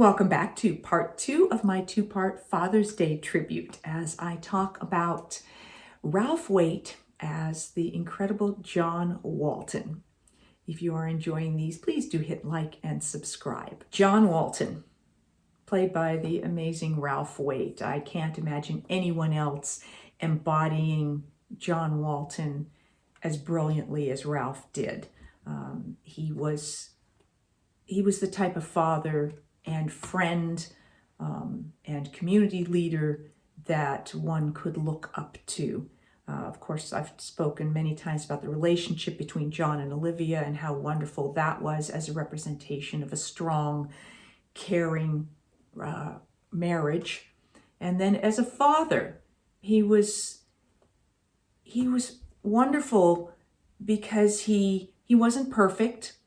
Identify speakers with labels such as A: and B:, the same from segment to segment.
A: Welcome back to part 2 of my 2-part Father's Day tribute as I talk about Ralph Waite as the incredible John Walton. If you are enjoying these, please do hit like and subscribe. John Walton, played by the amazing Ralph Waite. I can't imagine anyone else embodying John Walton as brilliantly as Ralph did. He was the type of father and friend and community leader that one could look up to. Of course, I've spoken many times about the relationship between John and Olivia and how wonderful that was as a representation of a strong, caring marriage. And then as a father, he was wonderful because he wasn't perfect.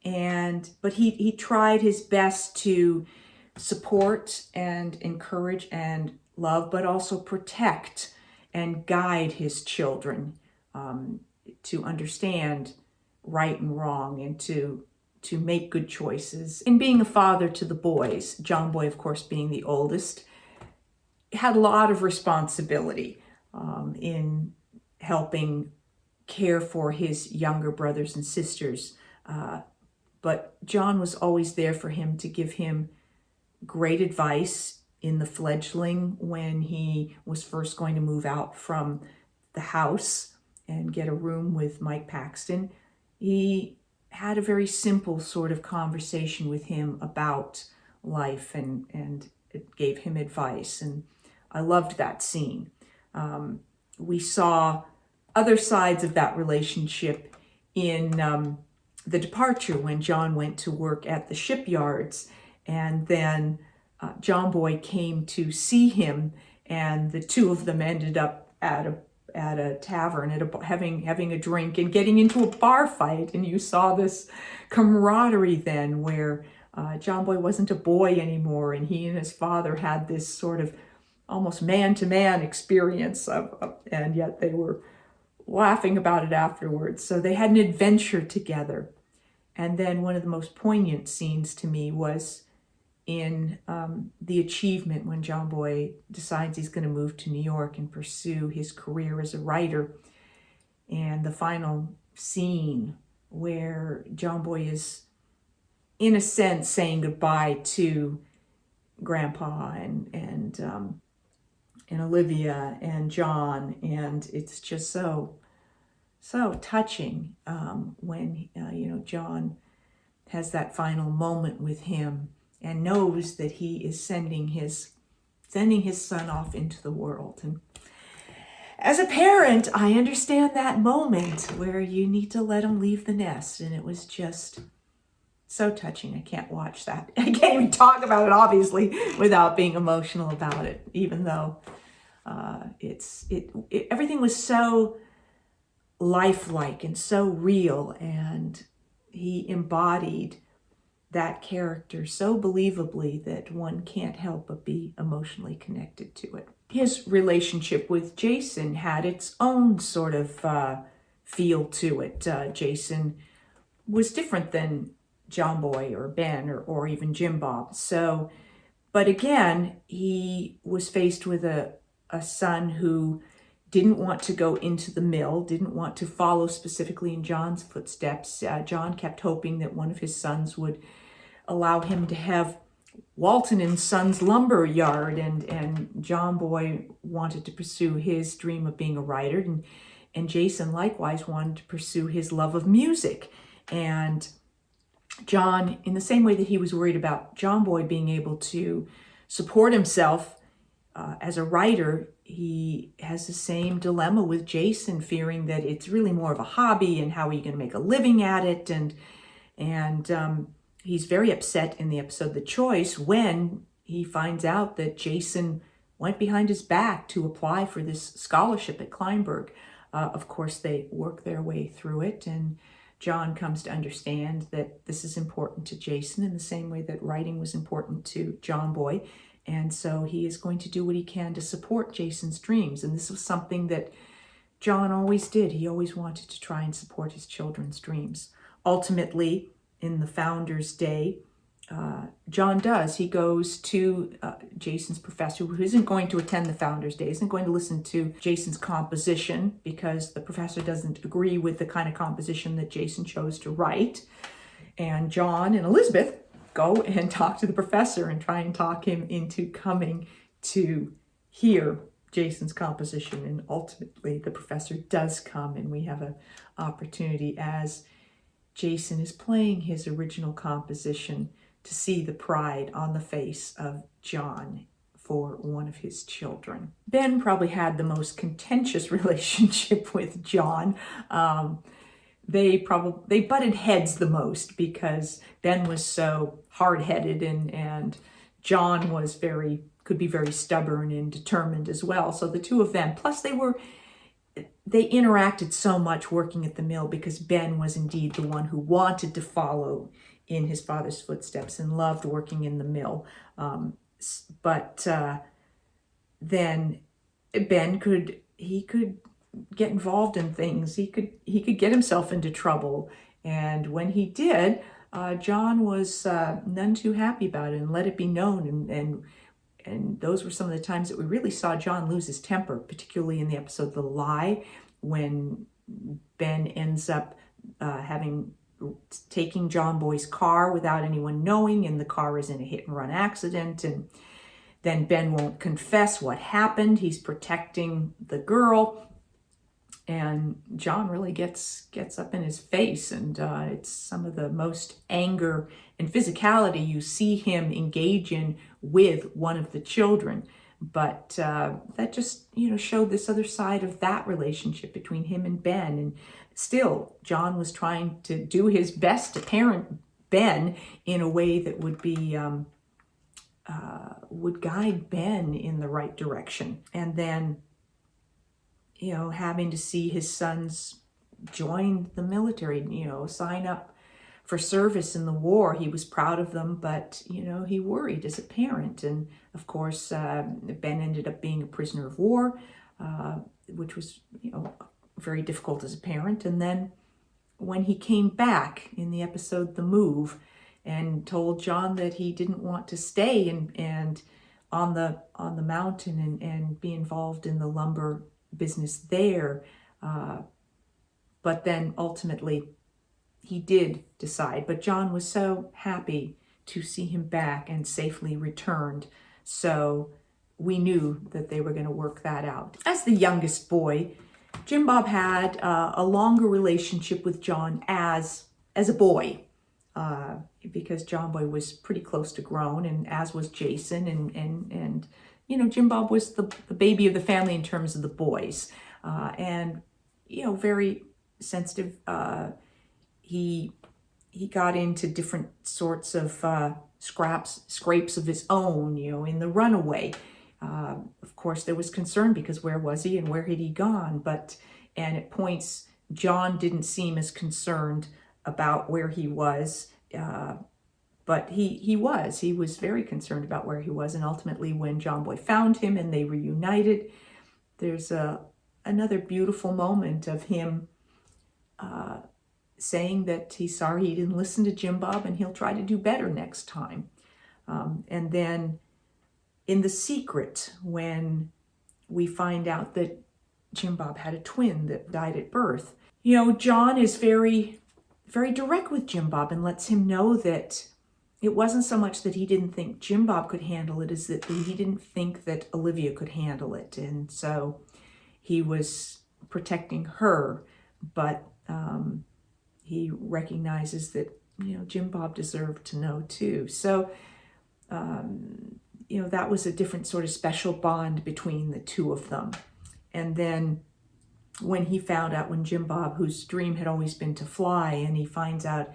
A: But he tried his best to support and encourage and love, but also protect and guide his children to understand right and wrong and to make good choices. In being a father to the boys, John Boy, of course, being the oldest, had a lot of responsibility in helping care for his younger brothers and sisters. But John was always there for him to give him great advice in the fledgling when he was first going to move out from the house and get a room with Mike Paxton. He had a very simple sort of conversation with him about life and it gave him advice. And I loved that scene. We saw other sides of that relationship in the departure when John went to work at the shipyards, and then John Boy came to see him, and the two of them ended up at a tavern having a drink and getting into a bar fight. And you saw this camaraderie then where John Boy wasn't a boy anymore, and he and his father had this sort of almost man-to-man experience and yet they were laughing about it afterwards. So they had an adventure together. And then one of the most poignant scenes to me was in the achievement when John Boy decides he's going to move to New York and pursue his career as a writer. And the final scene where John Boy is, in a sense, saying goodbye to Grandpa and Olivia and John, and it's just so touching when John has that final moment with him and knows that he is sending his son off into the world. And as a parent, I understand that moment where you need to let him leave the nest, and it was just so touching. I can't watch that. I can't even talk about it, obviously, without being emotional about it, even though everything was so lifelike and so real, and he embodied that character so believably that one can't help but be emotionally connected to it. His relationship with Jason had its own sort of feel to it. Jason was different than John Boy or Ben or even Jim Bob. But again, he was faced with a son who didn't want to go into the mill, didn't want to follow specifically in John's footsteps. John kept hoping that one of his sons would allow him to have Walton and Sons lumber yard, and John Boy wanted to pursue his dream of being a writer, and Jason likewise wanted to pursue his love of music. And John, in the same way that he was worried about John Boy being able to support himself as a writer, he has the same dilemma with Jason, fearing that it's really more of a hobby and how are you going to make a living at it. And he's very upset in the episode The Choice when he finds out that Jason went behind his back to apply for this scholarship at Kleinberg. Of course, they work their way through it, and John comes to understand that this is important to Jason in the same way that writing was important to John Boy. And so he is going to do what he can to support Jason's dreams. And this was something that John always did. He always wanted to try and support his children's dreams. Ultimately, in the Founders' Day, John does. He goes to Jason's professor, who isn't going to attend the Founders Day, isn't going to listen to Jason's composition because the professor doesn't agree with the kind of composition that Jason chose to write. And John and Elizabeth go and talk to the professor and try and talk him into coming to hear Jason's composition. And ultimately, the professor does come, and we have an opportunity as Jason is playing his original composition to see the pride on the face of John for one of his children. Ben probably had the most contentious relationship with John. They butted heads the most because Ben was so hard-headed and John was could be very stubborn and determined as well. So the two of them, plus they interacted so much working at the mill because Ben was indeed the one who wanted to follow in his father's footsteps and loved working in the mill. But then Ben could get involved in things. He could get himself into trouble. And when he did, John was none too happy about it and let it be known. And those were some of the times that we really saw John lose his temper, particularly in the episode The Lie, when Ben ends up taking John Boy's car without anyone knowing, and the car is in a hit and run accident. And then Ben won't confess what happened. He's protecting the girl. And John really gets up in his face, and it's some of the most anger and physicality you see him engage in with one of the children. But that just, showed this other side of that relationship between him and Ben. And still, John was trying to do his best to parent Ben in a way that would guide Ben in the right direction. And then, having to see his sons join the military, sign up for service in the war. He was proud of them, but, he worried as a parent. And of course, Ben ended up being a prisoner of war, which was, very difficult as a parent. And then when he came back in the episode The Move and told John that he didn't want to stay and on the mountain and be involved in the lumber business there, but then ultimately he did decide. But John was so happy to see him back and safely returned, so we knew that they were going to work that out. As the youngest boy, Jim Bob had a longer relationship with John as a boy, because John Boy was pretty close to grown, and as was Jason, and Jim Bob was the baby of the family in terms of the boys, and very sensitive. He got into different sorts of scrapes of his own, in the runaway. Of course, there was concern because where was he and where had he gone? And at points, John didn't seem as concerned about where he was, but he was very concerned about where he was. And ultimately, when John Boy found him and they reunited, there's another beautiful moment of him saying that he's sorry he didn't listen to Jim Bob and he'll try to do better next time. And then in The Secret, when we find out that Jim Bob had a twin that died at birth, John is very, very direct with Jim Bob and lets him know that it wasn't so much that he didn't think Jim Bob could handle it as that he didn't think that Olivia could handle it. And so he was protecting her, but he recognizes that, Jim Bob deserved to know too. So, that was a different sort of special bond between the two of them. And then when he found out, when Jim Bob, whose dream had always been to fly, and he finds out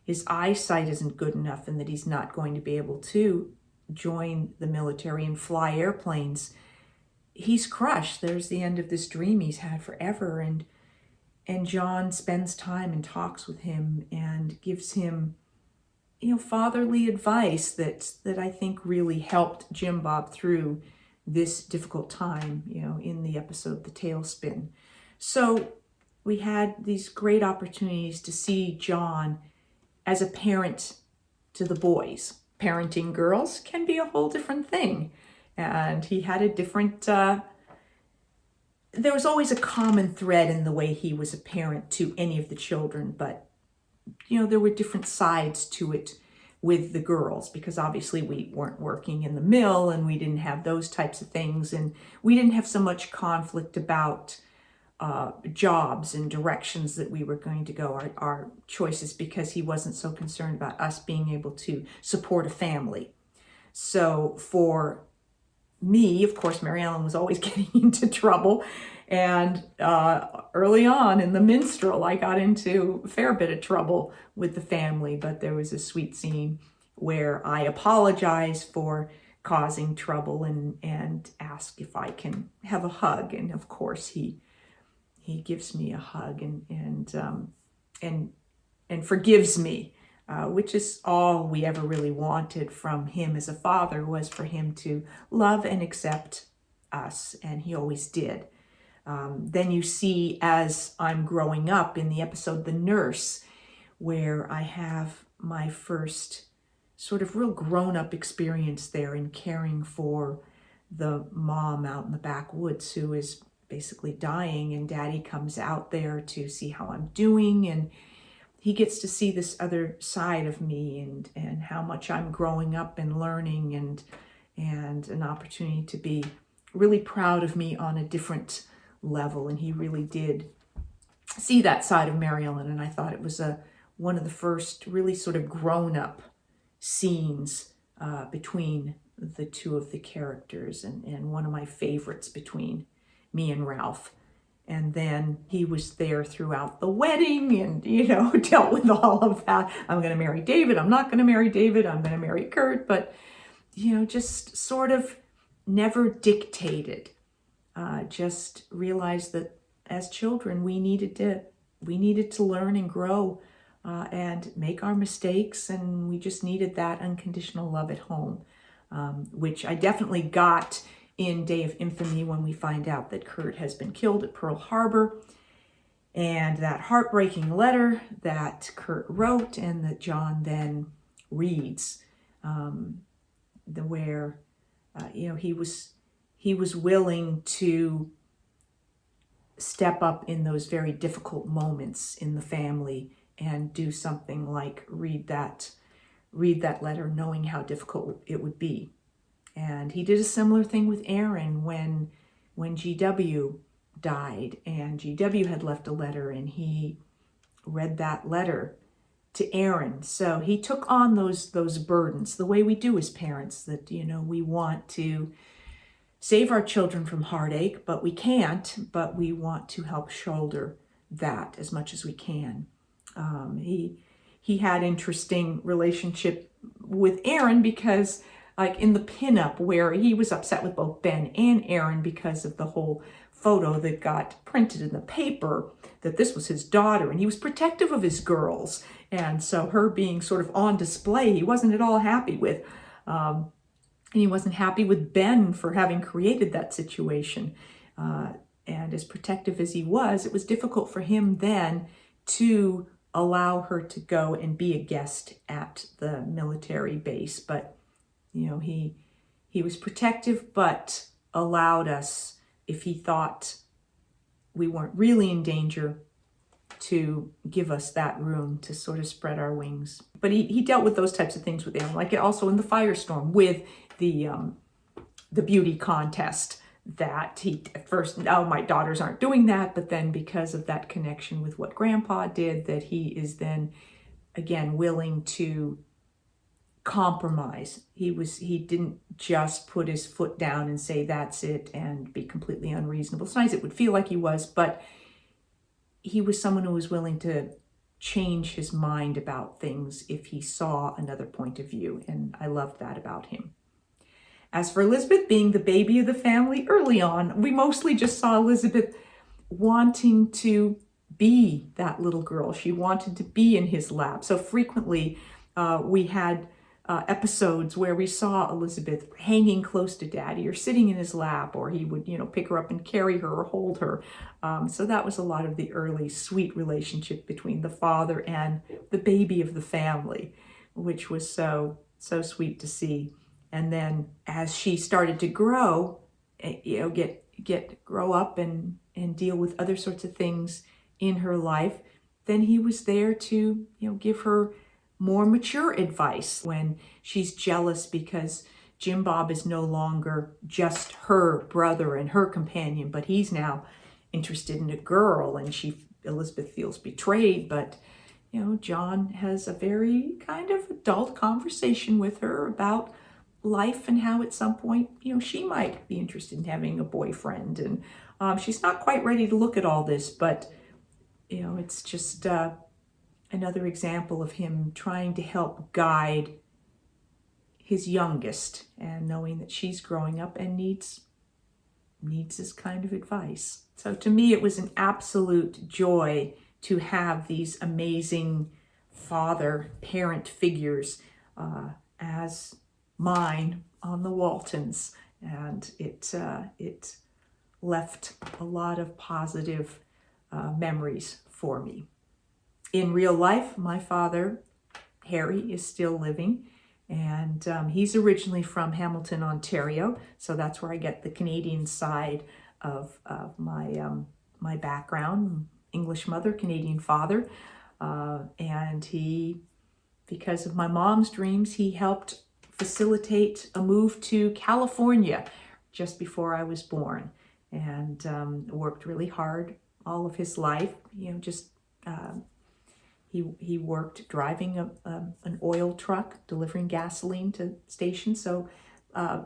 A: his eyesight isn't good enough and that he's not going to be able to join the military and fly airplanes, he's crushed. There's the end of this dream he's had forever. And John spends time and talks with him and gives him, fatherly advice that I think really helped Jim Bob through this difficult time, in the episode The Tailspin. So we had these great opportunities to see John as a parent to the boys. Parenting girls can be a whole different thing. And he had a different, there was always a common thread in the way he was a parent to any of the children, but, there were different sides to it with the girls, because obviously we weren't working in the mill and we didn't have those types of things. And we didn't have so much conflict about jobs and directions that we were going to go, our choices, because he wasn't so concerned about us being able to support a family. So for me, of course, Mary Ellen was always getting into trouble. And early on in the minstrel, I got into a fair bit of trouble with the family, but there was a sweet scene where I apologize for causing trouble and ask if I can have a hug. And of course, he gives me a hug and forgives me, which is all we ever really wanted from him as a father, was for him to love and accept us, and he always did. Then you see, as I'm growing up, in the episode The Nurse, where I have my first sort of real grown-up experience there in caring for the mom out in the backwoods who is basically dying, and Daddy comes out there to see how I'm doing, and he gets to see this other side of me and how much I'm growing up and learning, and an opportunity to be really proud of me on a different level. And he really did see that side of Mary Ellen, and I thought it was one of the first really sort of grown-up scenes between the two of the characters, and one of my favorites between me and Ralph. And then he was there throughout the wedding and, dealt with all of that. I'm going to marry David. I'm not going to marry David. I'm going to marry Kurt. But, just sort of never dictated. Just realized that as children, we needed to learn and grow and make our mistakes. And we just needed that unconditional love at home, which I definitely got in Day of Infamy, when we find out that Kurt has been killed at Pearl Harbor, and that heartbreaking letter that Kurt wrote and that Jon then reads, where he was willing to step up in those very difficult moments in the family and do something like read that letter, knowing how difficult it would be. And he did a similar thing with Erin when GW died, and GW had left a letter, and he read that letter to Erin. So he took on those burdens, the way we do as parents, that, we want to save our children from heartache, but we can't, but we want to help shoulder that as much as we can. He had interesting relationship with Erin, because like in the pinup, where he was upset with both Ben and Erin because of the whole photo that got printed in the paper, that this was his daughter, and he was protective of his girls. And so her being sort of on display, he wasn't at all happy with. And he wasn't happy with Ben for having created that situation. And as protective as he was, it was difficult for him then to allow her to go and be a guest at the military base. But he was protective, but allowed us, if he thought we weren't really in danger, to give us that room to sort of spread our wings. But he dealt with those types of things with Erin, like also in the Firestorm with the beauty contest, that he at first, my daughters aren't doing that, but then because of that connection with what Grandpa did, that he is then again willing to compromise. He didn't just put his foot down and say that's it and be completely unreasonable. Sometimes it would feel like he was, but he was someone who was willing to change his mind about things if he saw another point of view, and I loved that about him. As for Elizabeth being the baby of the family, early on, we mostly just saw Elizabeth wanting to be that little girl. She wanted to be in his lap. So frequently we had episodes where we saw Elizabeth hanging close to Daddy or sitting in his lap, or he would, pick her up and carry her or hold her. So that was a lot of the early sweet relationship between the father and the baby of the family. which was so sweet to see. And then as she started to grow, grow up and deal with other sorts of things in her life, then he was there to, give her more mature advice when she's jealous because Jim Bob is no longer just her brother and her companion, but he's now interested in a girl, and Elizabeth feels betrayed, but John has a very kind of adult conversation with her about life and how at some point, she might be interested in having a boyfriend. And she's not quite ready to look at all this, but, it's just another example of him trying to help guide his youngest and knowing that she's growing up and needs this kind of advice. So to me, it was an absolute joy to have these amazing father-parent figures as mine on the Waltons, and it left a lot of positive memories for me. In real life, my father, Harry, is still living, and he's originally from Hamilton, Ontario, so that's where I get the Canadian side of my background. English mother, Canadian father, and he, because of my mom's dreams, he helped facilitate a move to California just before I was born, and worked really hard all of his life. He worked driving an oil truck, delivering gasoline to stations. So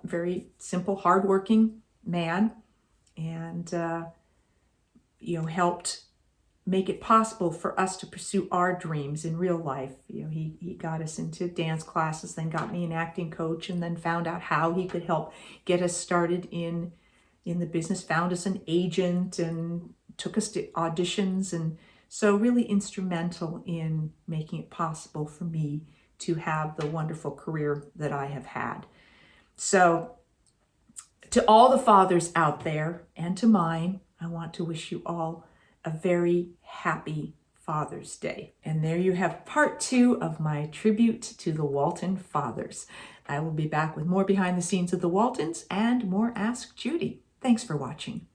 A: very simple, hardworking man, and helped make it possible for us to pursue our dreams in real life. He got us into dance classes, then got me an acting coach, and then found out how he could help get us started in the business, found us an agent and took us to auditions, and so really instrumental in making it possible for me to have the wonderful career that I have had. So to all the fathers out there and to mine, I want to wish you all a very happy Father's Day. And there you have part 2 of my tribute to the Walton fathers. I will be back with more behind the scenes of the Waltons and more Ask Judy. Thanks for watching.